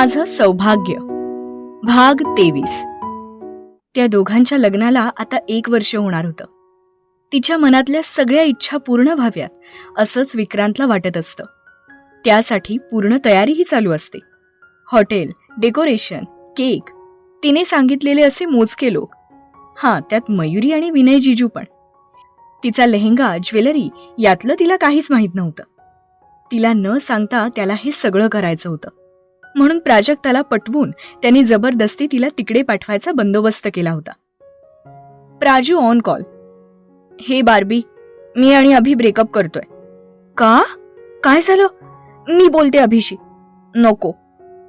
माझं सौभाग्य भाग 23. त्या दोघांच्या लग्नाला आता 1 वर्ष होणार होतं. तिच्या मनातल्या सगळ्या इच्छा पूर्ण व्हाव्यात असंच विक्रांतला वाटत असतं. त्यासाठी पूर्ण तयारीही चालू असते. हॉटेल, डेकोरेशन, केक, तिने सांगितलेले असे मोजके लोक. त्यात मयुरी आणि विनय जीजू पण. तिचा लेहंगा, ज्वेलरी यातलं तिला काहीच माहीत नव्हतं. तिला न सांगता त्याला हे सगळं करायचं होतं. म्हणून प्राजक्ताला पटवून त्यांनी जबरदस्ती तिला तिकडे पाठवायचा बंदोबस्त केला होता. Praju on call. हे बार्बी, मी आणि अभि ब्रेकअप करतोय. का? काय झालं? मी बोलते अभिशी. नको,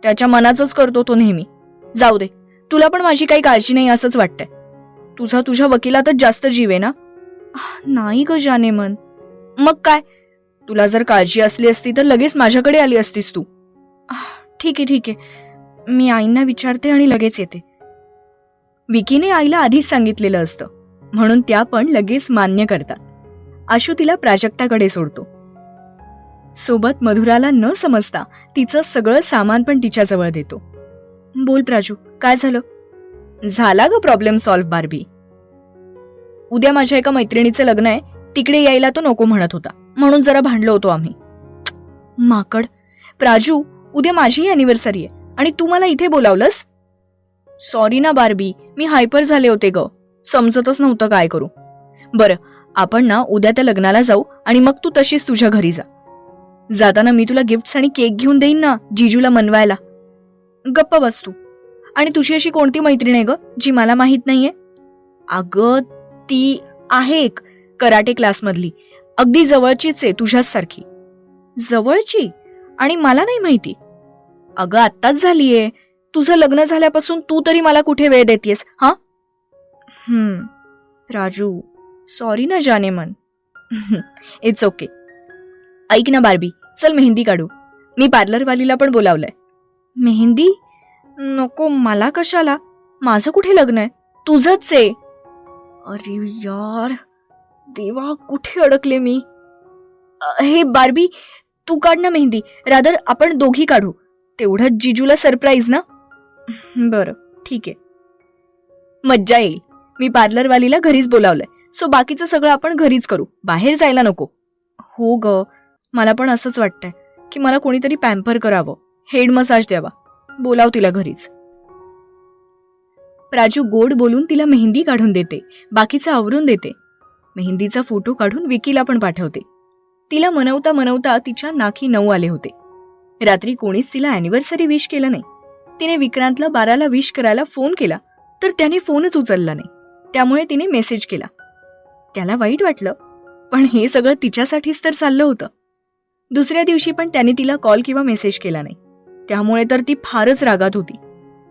त्याच्या मनाचंच करतो तो नेहमी. जाऊ दे, तुला पण माझी काही काळजी नाही असंच वाटतंय. तुझ्या वकिलातच जास्त जीव आहे ना? नाही ग जाने मन. मग काय, तुला जर काळजी असली असती तर लगेच माझ्याकडे आली असतीस तू. ठीक आहे, मी आईंना विचारते आणि लगेच येते. विकीने आईला आधीच सांगितलेलं असतं, म्हणून त्या पण लगेच मान्य करतात. आशू तिला प्राजक्ताकडे सोडतो. सोबत मधुराला न समजता तिचं सगळं सामान पण तिच्याजवळ देतो. बोल प्राजू, काय झालं? झाला ग प्रॉब्लेम सॉल्व्ह बार्बी. उद्या माझ्या एका मैत्रिणीचं लग्न आहे, तिकडे यायला तो नको म्हणत होता, म्हणून जरा भांडलो होतो आम्ही. माकड. प्राजू, उद्या माझीही अॅनिव्हर्सरी आहे आणि तू मला इथे बोलावलंस? सॉरी ना बार्बी, मी हायपर झाले होते ग, समजतच नव्हतं काय करू. बरं, आपण ना उद्या त्या लग्नाला जाऊ आणि मग तू तशीच तुझ्या घरी जा. जाताना मी तुला गिफ्ट्स आणि केक घेऊन देईन ना, जीजूला मनवायला. गप्प बस तू. आणि तुझी अशी कोणती मैत्रीण आहे ग जी मला माहित नाहीये? अगं, ती आहे एक कराटे क्लासमधली, अगदी जवळचीच आहे तुझ्याच सारखी. जवळची? आणि मला नाही माहिती? अगं, आत्ताच झालीये. तुझं लग्न झाल्यापासून तू तरी मला कुठे वेळ देतेस? राजू, सॉरी ना जाने मन. It's okay. ऐक ना बार्बी, चल मेहंदी काढू. मी पार्लरवालीला पण बोलावलंय. मेहंदी? नको, मला कशाला? माझं कुठे लग्न आहे? तुझंच आहे. अरे यार देवा, कुठे अडकले मी. हे बार्बी, तू काढ ना मेहंदी. रादर आपण दोघी काढू, तेवढंच जीजूला सरप्राईज ना. बरं, ठीक आहे. मज्जा येईल. मी पार्लरवालीला घरीच बोलावलंय, सो बाकीचं सगळं आपण घरीच करू, बाहेर जायला नको. हो ग, मला पण असंच वाटतंय की मला कोणीतरी पॅम्पर करावं, हेड मसाज द्यावा. बोलाव तिला घरीच. प्राजू गोड बोलून तिला मेहंदी काढून देते, बाकीचं आवरून देते. मेहंदीचा फोटो काढून विकीला पण पाठवते. तिला मनवता तिच्या नाकी 9 आले होते. रात्री कोणीच तिला अॅनिव्हर्सरी विश केलं नाही. तिने विक्रांतला 12ला विश करायला फोन केला तर त्याने फोनच उचलला नाही. त्यामुळे तिने मेसेज केला. त्याला वाईट वाटलं, पण हे सगळं तिच्यासाठीच तर चाललं होतं. दुसऱ्या दिवशी पण त्याने तिला कॉल किंवा मेसेज केला नाही. त्यामुळे तर ती फारच रागात होती.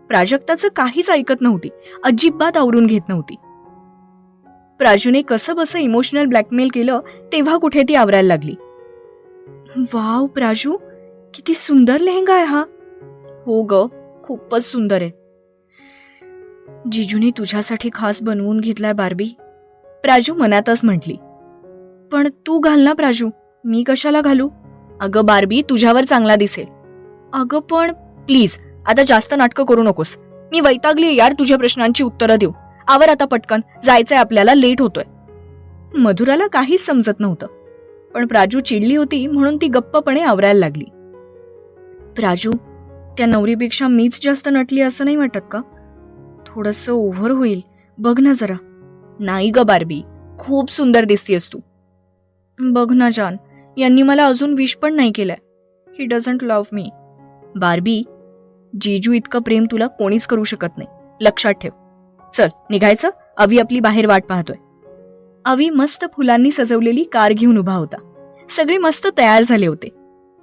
प्राजक्ताचं काहीच ऐकत नव्हती, अजिबात आवरून घेत नव्हती. प्राजूने कसं बसं इमोशनल ब्लॅकमेल केलं तेव्हा कुठे ती आवरायला लागली. वाव प्राजू, किती सुंदर लेहंगा आहे हा. हो ग, खूपच सुंदर आहे. जीजूने तुझ्यासाठी खास बनवून घेतलाय बार्बी, प्राजू मनातच म्हटली. पण तू घाल ना प्राजू, मी कशाला घालू? अगं बार्बी, तुझ्यावर चांगला दिसेल. अगं पण प्लीज, आता जास्त नाटकं करू नकोस. मी वैतागली यार तुझ्या प्रश्नांची उत्तरं देऊ. आवर आता पटकन, जायचंय आपल्याला, लेट होतोय. मधुराला काहीच समजत नव्हतं, पण प्राजू चिडली होती म्हणून ती गप्पपणे आवरायला लागली. प्राजू, त्या नवरीपेक्षा मीच जास्त नटली असं नाही वाटत का? थोडंसं ओव्हर होईल, बघ ना जरा. नाही ग बार्बी, खूप सुंदर दिसतेस तू. बघ ना जान, यांनी मला अजून विश पण नाही केलंय. He doesn't love me. Barbie, जीजू इतकं प्रेम तुला कोणीच करू शकत नाही, लक्षात ठेव. चल निघायचं, अवी आपली बाहेर वाट पाहतोय. अवी मस्त फुलांनी सजवलेली कार घेऊन उभा होता. सगळे मस्त तयार झाले होते.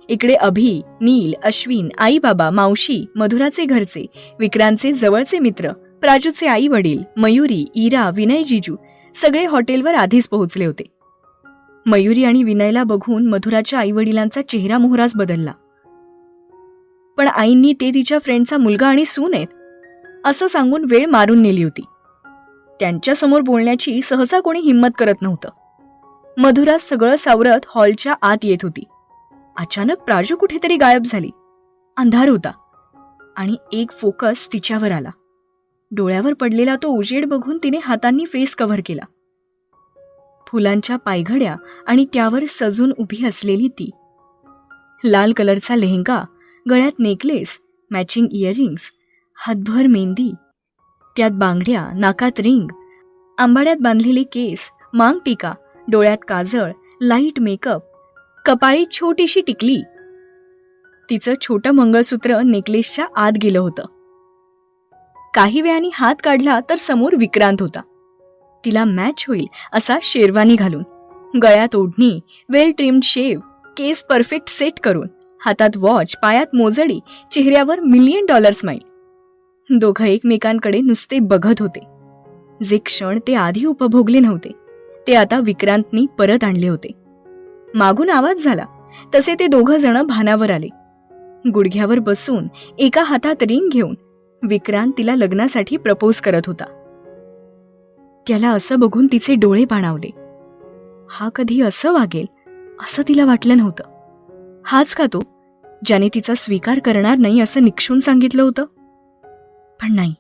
इकडे अभि, नील, अश्विन, आई बाबा, मावशी, मधुराचे घरचे, विक्रांतचे जवळचे मित्र, प्राजूचे आई वडील, मयुरी, इरा, विनय जीजू सगळे हॉटेलवर आधीच पोहोचले होते. मयुरी आणि विनयला बघून मधुराच्या आई वडिलांचा चेहरा मोहराच बदलला. पण आईंनी ते तिच्या फ्रेंडचा मुलगा आणि सून आहेत असं सांगून वेळ मारून नेली होती. त्यांच्यासमोर बोलण्याची सहसा कोणी हिंमत करत नव्हतं. मधुरा सगळं सावरत हॉलच्या आत येत होती. अचानक प्राजू कुठेतरी गायब झाली. अंधार होता. आणि एक फोकस तिच्यावर आला. डोळ्यावर पडलेला तो उजेड बघून तिने हातांनी फेस कव्हर केला. फुलांच्या पायघड्या आणि त्यावर सजून उभी असलेली ती. लाल कलरचा लेहंगा, गळ्यात नेकलेस, मॅचिंग इयरिंग्स, हातभर मेहंदी, त्यात बांगड्या, नाकात रिंग, आंबाड्यात बांधलेले केस, मांग टिका, डोळ्यात काजळ, लाईट मेकअप, कपाळी छोटीशी टिकली. तिचं छोटं मंगळसूत्र नेकलेसच्या आत गेलं होतं. काही वेळाने हात काढला तर समोर विक्रांत होता. तिला मॅच होईल असा शेरवानी घालून, गळ्यात ओढणी, वेल ट्रिम्ड शेव, केस परफेक्ट सेट करून, हातात वॉच, पायात मोजडी, चेहऱ्यावर $1,000,000 स्माईल. दोघं एकमेकांकडे नुसते बघत होते. जे क्षण ते आधी उपभोगले नव्हते ते आता विक्रांतनी परत आणले होते. मागून आवाज झाला तसे ते दोघं जण भानावर आले. गुडघ्यावर बसून एका हातात रिंग घेऊन विक्रांत तिला लग्नासाठी प्रपोज करत होता. त्याला असं बघून तिचे डोळे पाणावले. हा कधी असं वागेल असं तिला वाटलं नव्हतं. हाच का तो ज्याने तिचा स्वीकार करणार नाही असं निक्षून सांगितलं होतं? पण नाही,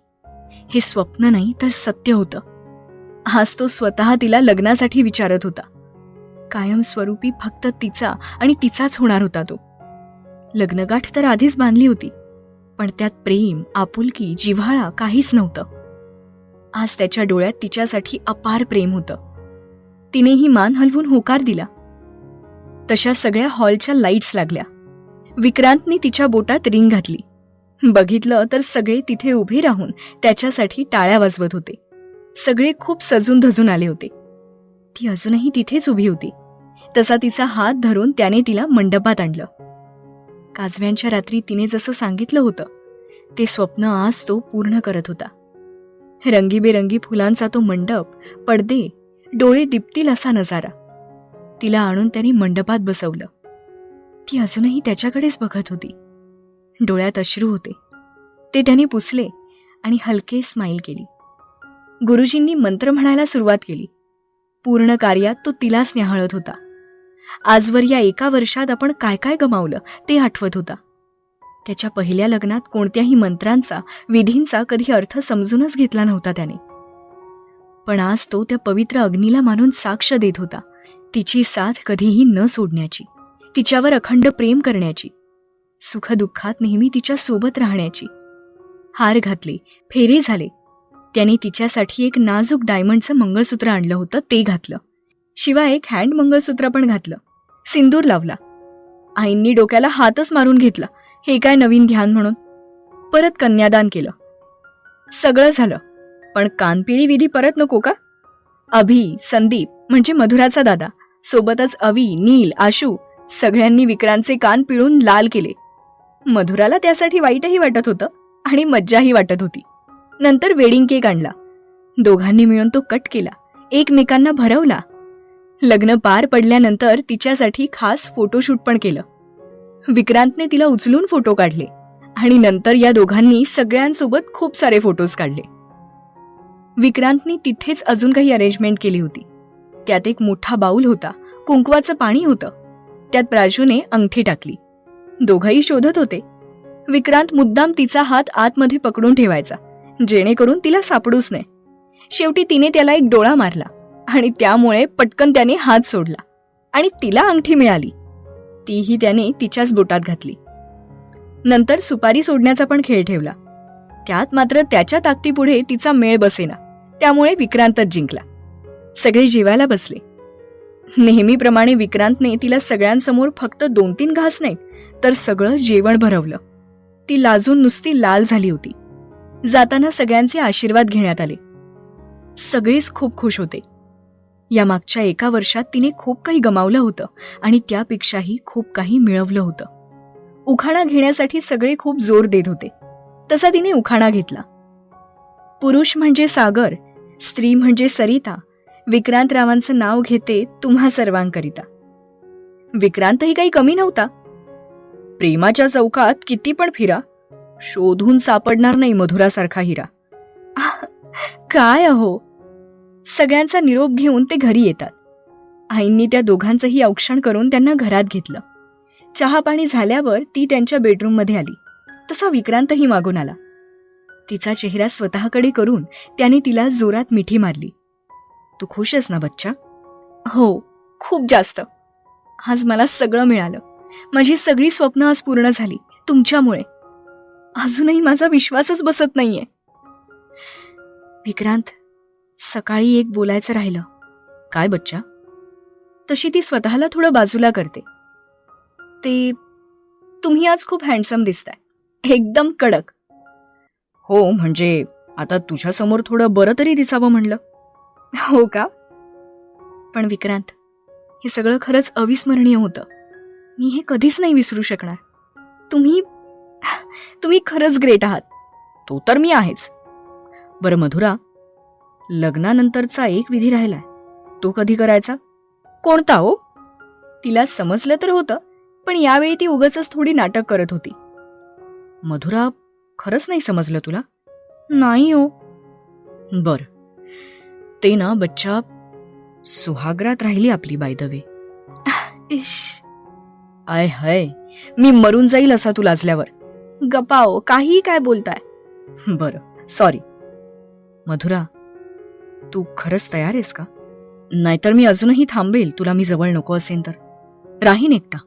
हे स्वप्न नाही तर सत्य होतं. आज तो स्वतः तिला लग्नासाठी विचारत होता. कायमस्वरूपी फक्त तिचा आणि तिचाच होणार होता तो. लग्नगाठ तर आधीच बांधली होती, पण त्यात प्रेम, आपुलकी, जिव्हाळा काहीच नव्हतं. आज त्याच्या डोळ्यात तिच्यासाठी अपार प्रेम होतं. तिनेही मान हलवून होकार दिला. तशा सगळ्या हॉलच्या लाईट्स लागल्या. विक्रांतने तिच्या बोटात रिंग घातली. बघितलं तर सगळे तिथे उभे राहून त्याच्यासाठी टाळ्या वाजवत होते. सगळे खूप सजून धजून आले होते. ती अजूनही तिथेच उभी होती. तसा तिचा हात धरून त्याने तिला मंडपात आणलं. काजव्यांच्या रात्री तिने जसं सांगितलं होतं ते स्वप्न आज तो पूर्ण करत होता. रंगीबेरंगी फुलांचा तो मंडप, पडदे, डोळे दिपतील असा नजारा. तिला आणून त्याने मंडपात बसवलं. ती अजूनही त्याच्याकडेच बघत होती. डोळ्यात अश्रू होते. ते त्याने पुसले आणि हलके स्माईल केली. गुरुजींनी मंत्र म्हणायला सुरुवात केली. पूर्ण कार्यात तो तिलाच न्याहाळत होता. आजवर या एका वर्षात आपण काय काय गमावलं ते आठवत होता. त्याच्या पहिल्या लग्नात कोणत्याही मंत्रांचा, विधींचा कधी अर्थ समजूनच घेतला नव्हता त्याने. पण आज तो त्या पवित्र अग्नीला मानून साक्ष देत होता. तिची साथ कधीही न सोडण्याची, तिच्यावर अखंड प्रेम करण्याची, सुखदुःखात नेहमी तिच्या सोबत राहण्याची. हार घातले, फेरे झाले. त्याने तिच्यासाठी एक नाजूक डायमंडचं मंगळसूत्र आणलं होतं ते घातलं. शिवाय एक हँड मंगळसूत्र पण घातलं. सिंदूर लावला. आईंनी डोक्याला हातच मारून घेतला, हे काय नवीन ध्यान म्हणून. परत कन्यादान केलं. सगळं झालं, पण कानपिळी विधी परत नको का? अभि, संदीप म्हणजे मधुराचा दादा, सोबतच अवी, नील, आशू सगळ्यांनी विक्रांतचे कान पिळून लाल केले. मधुराला त्यासाठी वाईटही वाटत होतं आणि मज्जाही वाटत होती. नंतर वेडिंग केक आणला. दोघांनी मिळून तो कट केला, एकमेकांना भरवला. लग्न पार पडल्यानंतर तिच्यासाठी खास फोटोशूट पण केलं. विक्रांतने तिला उचलून फोटो काढले आणि नंतर या दोघांनी सगळ्यांसोबत खूप सारे फोटोज काढले. विक्रांतने तिथेच अजून काही अरेंजमेंट केली होती. त्यात एक मोठा बाऊल होता, कुंकवाचं पाणी होतं. त्यात प्राजूने अंगठी टाकली. दोघंही शोधत होते. विक्रांत मुद्दाम तिचा हात आतमध्ये पकडून ठेवायचा, जेणेकरून तिला सापडूच नये. शेवटी तिने त्याला एक डोळा मारला आणि त्यामुळे पटकन त्याने हात सोडला आणि तिला अंगठी मिळाली. तीही त्याने तिच्याच बोटात घातली. नंतर सुपारी सोडण्याचा पण खेळ ठेवला. त्यात मात्र त्याच्या ताकदीपुढे तिचा मेळ बसेना, त्यामुळे विक्रांतच जिंकला. सगळे जेवायला बसले. नेहमीप्रमाणे विक्रांतने तिला सगळ्यांसमोर फक्त 2-3 घास नाहीत तर सगळं जेवण भरवलं. ती लाजून नुसती लाल झाली होती. जाताना सगळ्यांचे आशीर्वाद घेण्यात आले. सगळेच खूप खुश होते. या मागच्या एका वर्षात तिने खूप काही गमावलं होतं आणि त्यापेक्षाही खूप काही मिळवलं होतं. उखाणा घेण्यासाठी सगळे खूप जोर देत होते. तसा तिने उखाणा घेतला. पुरुष म्हणजे सागर, स्त्री म्हणजे सरिता, विक्रांतरावांचं नाव घेते तुम्हा सर्वांकरिता. विक्रांतही काही कमी नव्हता. प्रेमाच्या चौकात किती पण फिरा, शोधून सापडणार नाही मधुरासारखा हिरा. काय अहो. सगळ्यांचा निरोप घेऊन ते घरी येतात. आईंनी त्या दोघांचंही औक्षण करून त्यांना घरात घेतलं. चहा पाणी झाल्यावर ती त्यांच्या बेडरूममध्ये आली. तसा विक्रांतही मागून आला. तिचा चेहरा स्वतःकडे करून त्याने तिला जोरात मिठी मारली. तू खुश आहेस ना बच्चा? हो, खूप जास्त. आज मला सगळं मिळालं. माझी सगळी स्वप्न आज पूर्ण झाली तुमच्यामुळे. अजूनही माझा विश्वासच बसत नाहीये. विक्रांत, सकाळी एक बोलायचं राहिलं. काय बच्चा? तशी ती स्वतःला थोडं बाजूला करते. ते तुम्ही आज खूप हँडसम दिसताय, एकदम कडक. हो, म्हणजे आता तुझ्यासमोर थोडं बरं तरी दिसावं म्हणलं. हो का? पण विक्रांत, हे सगळं खरंच अविस्मरणीय होतं. मी हे कधीच नाही विसरू शकणार. तुम्ही खरंच ग्रेट आहात. तो तर मी आहेच. बरं मधुरा, लग्नानंतरचा एक विधी राहिलाय. तो कधी करायचा? कोणता हो? तिला समजलं तर होतं, पण यावेळी ती उगाचच थोडी नाटक करत होती. मधुरा, खरंच नाही समजलं तुला? नाही हो. बर, ते ना बच्चा, सुहागरात राहिली आपली बाय द वे. इश, आय हाय, मी मरून जाईल असा तू लाजल्यावर. गप्पाओ, काहीही काय बोलताय. बरं, सॉरी. मधुरा, तू खरंच तयार आहेस का? नाहीतर मी अजूनही थांबेल, तुला मी जवळ नको असेल तर. राहीन एकटा.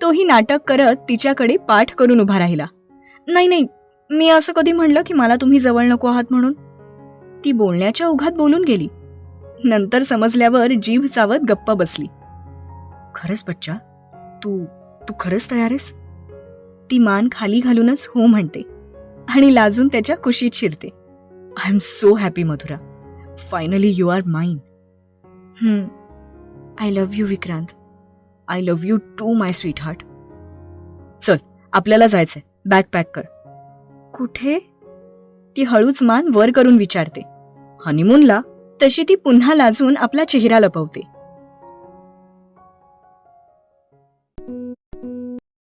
तोही नाटक करत तिच्याकडे पाठ करून उभा राहिला. नाही नाही, मी असं कधी म्हणलं की मला तुम्ही जवळ नको आहात म्हणून? ती बोलण्याच्या ओघात बोलून गेली. नंतर समजल्यावर जीभ चावत गप्प बसली. खरंच बच्चा, तू तू खरंच तयार आहेस? ती मान खाली घालूनच हो म्हणते आणि लाजून त्याच्या कुशीत शिरते. I am so happy Madhura. Finally you are mine. I love you Vikrant. I love you too my sweetheart. चल, आपल्याला जायचंय. बॅग पॅक कर. कुठे? ती हळूच मान वर करून विचारते. हनीमूनला. तशी ती पुन्हा लाजून आपला चेहरा लपवते.